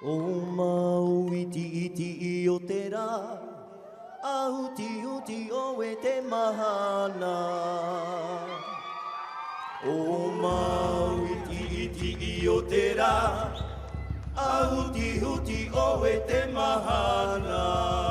O mau iti iti I o te rā, Ahuti uti o e te mahana. O mau iti iti I o te rā, Ahuti uti o e te mahana.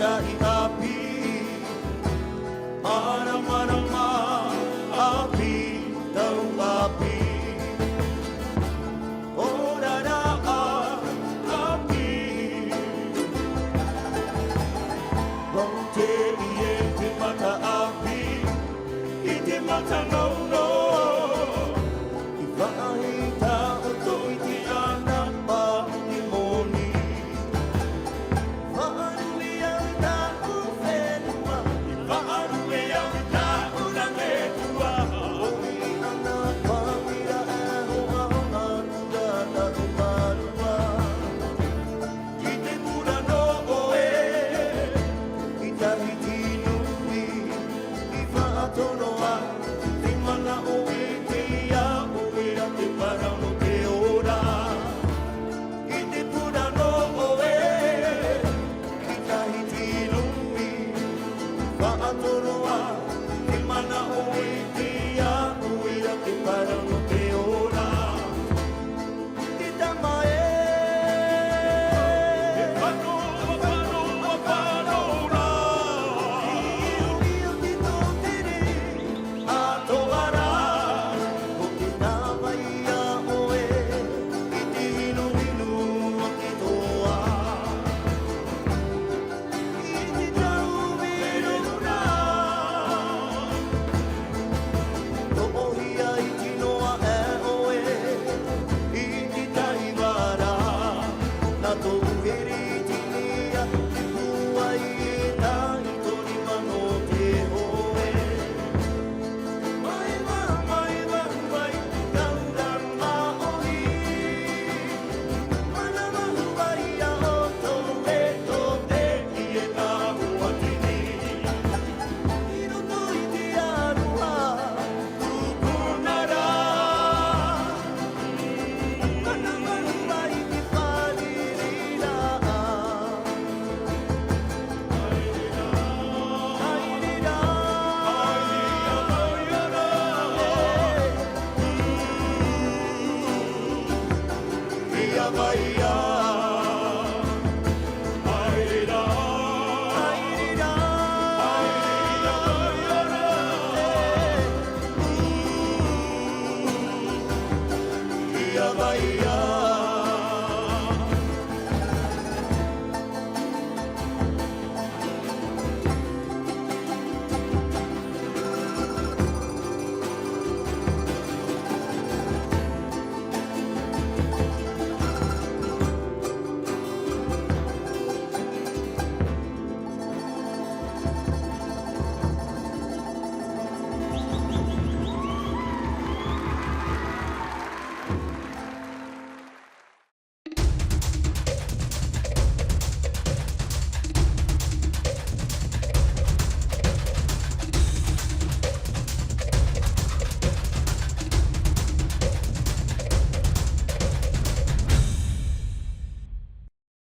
i api Mana mana ma api tau api Ora ra api Bong te ie te mata api I te mata no no I whaai ta o toi te ana pa i moni Whaaru e au ta u whenua I whaaru e au ta u range tua O i ana pāmira e hoa hoa ura ta u marua I te mura no oe I tahi tinui I whaatonoa Te mana o e te ia o e ra te parano te ora I te pura no oe I tahi tinui Whaatoroa Te mana o e